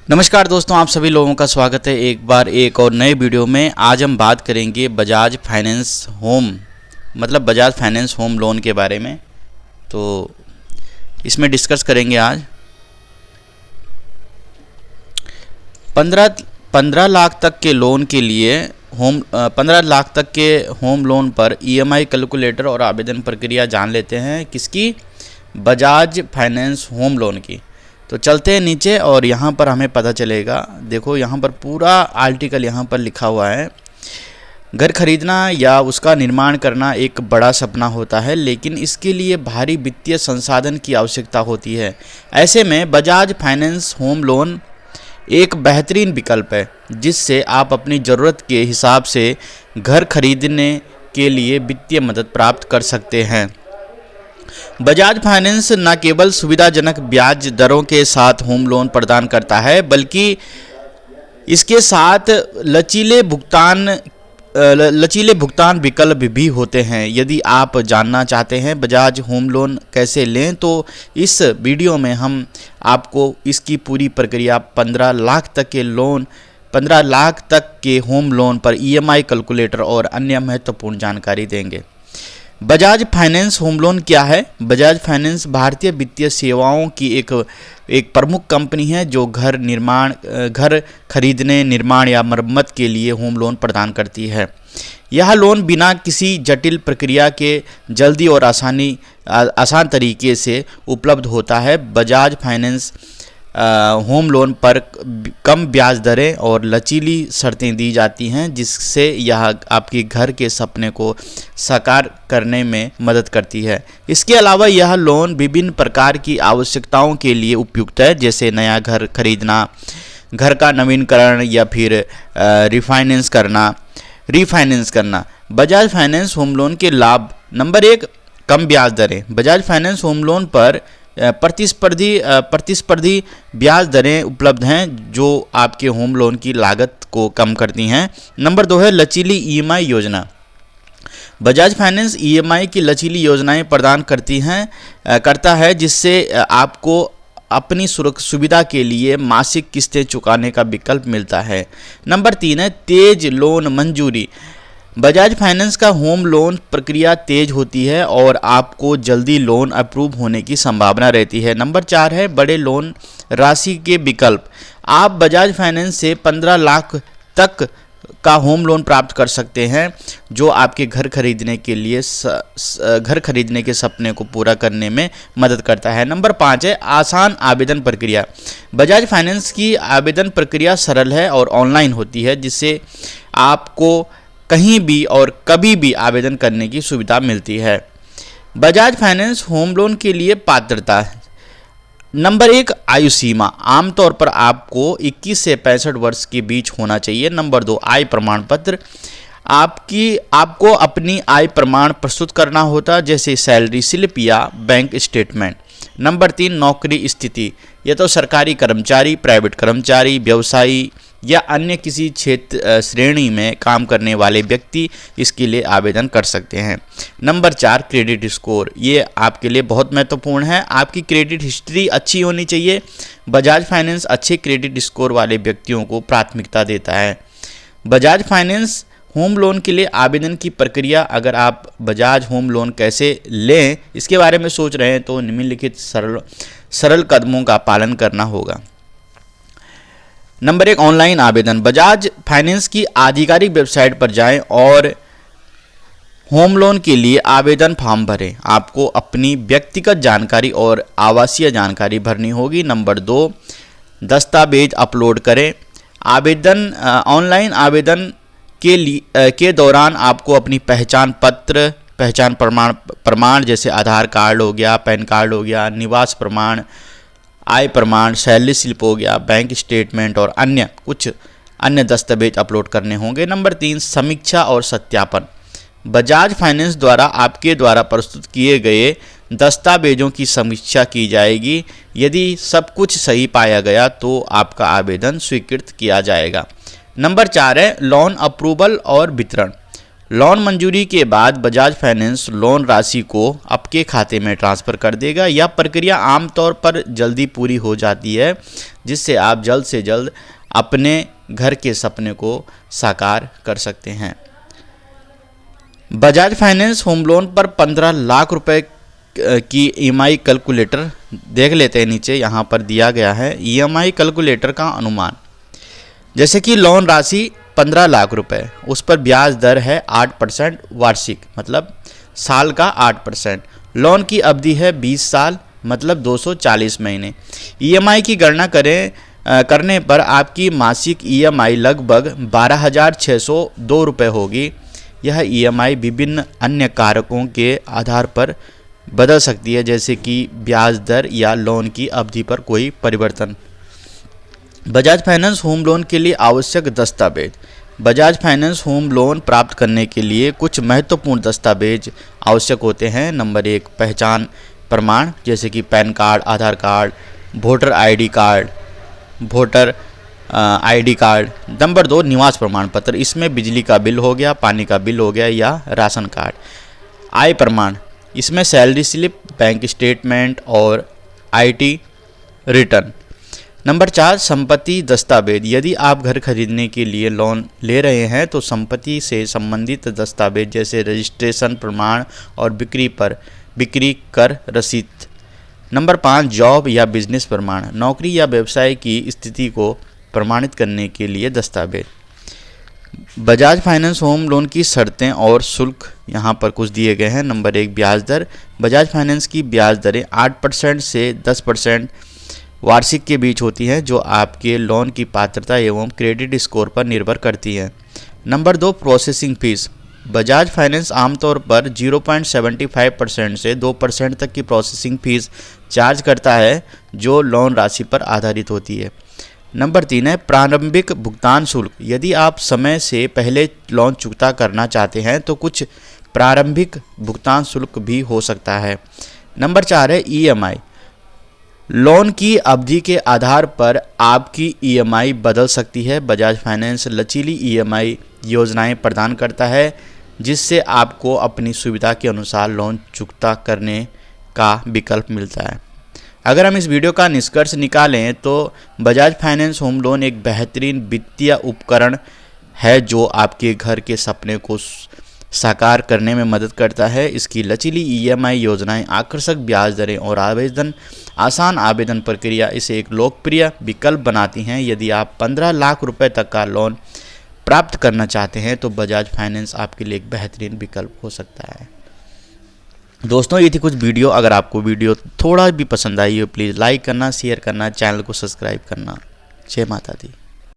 नमस्कार दोस्तों, आप सभी लोगों का स्वागत है एक बार एक और नए वीडियो में। आज हम बात करेंगे बजाज फाइनेंस होम लोन के बारे में। तो इसमें डिस्कस करेंगे आज 15 लाख तक के लोन के लिए 15 लाख तक के होम लोन पर ईएमआई कैलकुलेटर और आवेदन प्रक्रिया जान लेते हैं। किसकी? बजाज फाइनेंस होम लोन की। तो चलते हैं नीचे और यहाँ पर हमें पता चलेगा। देखो यहाँ पर पूरा आर्टिकल यहाँ पर लिखा हुआ है। घर खरीदना या उसका निर्माण करना एक बड़ा सपना होता है, लेकिन इसके लिए भारी वित्तीय संसाधन की आवश्यकता होती है। ऐसे में बजाज फाइनेंस होम लोन एक बेहतरीन विकल्प है, जिससे आप अपनी ज़रूरत के हिसाब से घर खरीदने के लिए वित्तीय मदद प्राप्त कर सकते हैं। बजाज फाइनेंस न केवल सुविधाजनक ब्याज दरों के साथ होम लोन प्रदान करता है, बल्कि इसके साथ लचीले भुगतान विकल्प भी होते हैं। यदि आप जानना चाहते हैं बजाज होम लोन कैसे लें, तो इस वीडियो में हम आपको इसकी पूरी प्रक्रिया 15 लाख तक के होम लोन पर ईएमआई कैलकुलेटर और अन्य महत्वपूर्ण जानकारी देंगे। बजाज फाइनेंस होम लोन क्या है? बजाज फाइनेंस भारतीय वित्तीय सेवाओं की एक प्रमुख कंपनी है, जो घर खरीदने, निर्माण या मरम्मत के लिए होम लोन प्रदान करती है। यह लोन बिना किसी जटिल प्रक्रिया के जल्दी और आसान तरीके से उपलब्ध होता है। बजाज फाइनेंस होम लोन पर कम ब्याज दरें और लचीली शर्तें दी जाती हैं, जिससे यह आपके घर के सपने को साकार करने में मदद करती है। इसके अलावा यह लोन विभिन्न प्रकार की आवश्यकताओं के लिए उपयुक्त है, जैसे नया घर खरीदना, घर का नवीनीकरण या फिर रिफाइनेंस करना। बजाज फाइनेंस होम लोन के लाभ। नंबर 1, कम ब्याज दरें। बजाज फाइनेंस होम लोन पर प्रतिस्पर्धी ब्याज दरें उपलब्ध हैं, जो आपके होम लोन की लागत को कम करती हैं। नंबर 2 है लचीली ईएमआई योजना। बजाज फाइनेंस ईएमआई की लचीली योजनाएं प्रदान करता है, जिससे आपको अपनी सुविधा के लिए मासिक किस्तें चुकाने का विकल्प मिलता है। नंबर 3 है तेज लोन मंजूरी। बजाज फाइनेंस का होम लोन प्रक्रिया तेज होती है और आपको जल्दी लोन अप्रूव होने की संभावना रहती है। नंबर 4 है बड़े लोन राशि के विकल्प। आप बजाज फाइनेंस से 15 लाख तक का होम लोन प्राप्त कर सकते हैं, जो आपके घर खरीदने के सपने को पूरा करने में मदद करता है। नंबर 5 है आसान आवेदन प्रक्रिया। बजाज फाइनेंस की आवेदन प्रक्रिया सरल है और ऑनलाइन होती है, जिससे आपको कहीं भी और कभी भी आवेदन करने की सुविधा मिलती है। बजाज फाइनेंस होम लोन के लिए पात्रता। नंबर 1, आयु सीमा। आमतौर पर आपको 21 से 65 वर्ष के बीच होना चाहिए। नंबर 2, आय प्रमाण पत्र। आपको अपनी आय प्रमाण प्रस्तुत करना होता, जैसे सैलरी स्लिप या बैंक स्टेटमेंट। नंबर 3, नौकरी स्थिति। यह तो सरकारी कर्मचारी, प्राइवेट कर्मचारी, व्यवसायी या अन्य किसी क्षेत्र श्रेणी में काम करने वाले व्यक्ति इसके लिए आवेदन कर सकते हैं। Number 4, credit score. ये आपके लिए बहुत महत्वपूर्ण है। आपकी क्रेडिट हिस्ट्री अच्छी होनी चाहिए। बजाज फाइनेंस अच्छे क्रेडिट स्कोर वाले व्यक्तियों को प्राथमिकता देता है। बजाज फाइनेंस होम लोन के लिए आवेदन की प्रक्रिया। अगर आप बजाज होम लोन कैसे लें इसके बारे में सोच रहे हैं, तो निम्नलिखित सरल कदमों का पालन करना होगा। नंबर 1, ऑनलाइन आवेदन। बजाज फाइनेंस की आधिकारिक वेबसाइट पर जाएं और होम लोन के लिए आवेदन फॉर्म भरें। आपको अपनी व्यक्तिगत जानकारी और आवासीय जानकारी भरनी होगी। नंबर 2, दस्तावेज अपलोड करें। ऑनलाइन आवेदन के दौरान आपको अपनी पहचान प्रमाण जैसे आधार कार्ड हो गया, पैन कार्ड हो गया, निवास प्रमाण, आय प्रमाण, सैलरी स्लिप हो गया, बैंक स्टेटमेंट और कुछ अन्य दस्तावेज अपलोड करने होंगे। नंबर 3, समीक्षा और सत्यापन। बजाज फाइनेंस द्वारा आपके द्वारा प्रस्तुत किए गए दस्तावेजों की समीक्षा की जाएगी। यदि सब कुछ सही पाया गया तो आपका आवेदन स्वीकृत किया जाएगा। नंबर 4 है लोन अप्रूवल और वितरण। लोन मंजूरी के बाद बजाज फाइनेंस लोन राशि को आपके खाते में ट्रांसफ़र कर देगा। यह प्रक्रिया आमतौर पर जल्दी पूरी हो जाती है, जिससे आप जल्द से जल्द अपने घर के सपने को साकार कर सकते हैं। बजाज फाइनेंस होम लोन पर 15 लाख रुपए की ईएमआई कैलकुलेटर देख लेते हैं। नीचे यहाँ पर दिया गया है ईएमआई कैलकुलेटर का अनुमान। जैसे कि लोन राशि 15 लाख रुपए, उस पर ब्याज दर है 8% वार्षिक, मतलब साल का 8%। लोन की अवधि है 20 साल, मतलब 240 महीने। ईएमआई की गणना करने पर आपकी मासिक ईएमआई लगभग 12,602 रुपये होगी। यह ईएमआई विभिन्न अन्य कारकों के आधार पर बदल सकती है, जैसे कि ब्याज दर या लोन की अवधि पर कोई परिवर्तन। बजाज फाइनेंस होम लोन के लिए आवश्यक दस्तावेज। बजाज फाइनेंस होम लोन प्राप्त करने के लिए कुछ महत्वपूर्ण दस्तावेज आवश्यक होते हैं। नंबर 1, पहचान प्रमाण, जैसे कि PAN card, Aadhaar card, voter ID card. Number 2, निवास प्रमाण पत्र। इसमें बिजली का बिल हो गया, पानी का बिल हो गया या राशन कार्ड। आय प्रमाण, इसमें सैलरी स्लिप, बैंक स्टेटमेंट और आईटी रिटर्न। नंबर 4, संपत्ति दस्तावेज। यदि आप घर खरीदने के लिए लोन ले रहे हैं तो संपत्ति से संबंधित दस्तावेज जैसे रजिस्ट्रेशन प्रमाण और बिक्री कर रसीद। नंबर 5, जॉब या बिजनेस प्रमाण। नौकरी या व्यवसाय की स्थिति को प्रमाणित करने के लिए दस्तावेज। बजाज फाइनेंस होम लोन की शर्तें और शुल्क यहाँ पर कुछ दिए गए हैं। नंबर 1, ब्याज दर। बजाज फाइनेंस की ब्याज दरें 8% से 10% वार्षिक के बीच होती हैं, जो आपके लोन की पात्रता एवं क्रेडिट स्कोर पर निर्भर करती है। Number 2, processing fees. Bajaj finance आमतौर पर 0.75% से 2% तक की प्रोसेसिंग फीस चार्ज करता है, जो लोन राशि पर आधारित होती है। नंबर 3 है प्रारंभिक भुगतान शुल्क। यदि आप समय से पहले लोन चुकता करना चाहते हैं तो कुछ प्रारंभिक भुगतान शुल्क भी हो सकता है। नंबर 4 है ईएमआई। लोन की अवधि के आधार पर आपकी ईएमआई बदल सकती है। बजाज फाइनेंस लचीली ईएमआई योजनाएं प्रदान करता है, जिससे आपको अपनी सुविधा के अनुसार लोन चुकता करने का विकल्प मिलता है। अगर हम इस वीडियो का निष्कर्ष निकालें तो बजाज फाइनेंस होम लोन एक बेहतरीन वित्तीय उपकरण है जो आपके घर के सपने को साकार करने में मदद करता है। इसकी लचीली ईएमआई योजनाएं, आकर्षक ब्याज दरें और आसान आवेदन प्रक्रिया इसे एक लोकप्रिय विकल्प बनाती हैं। यदि आप 15 लाख रुपए तक का लोन प्राप्त करना चाहते हैं तो बजाज फाइनेंस आपके लिए एक बेहतरीन विकल्प हो सकता है। दोस्तों, ये थी कुछ वीडियो। अगर आपको वीडियो थोड़ा भी पसंद आई हो प्लीज़ लाइक करना, शेयर करना, चैनल को सब्सक्राइब करना। जय माता दी।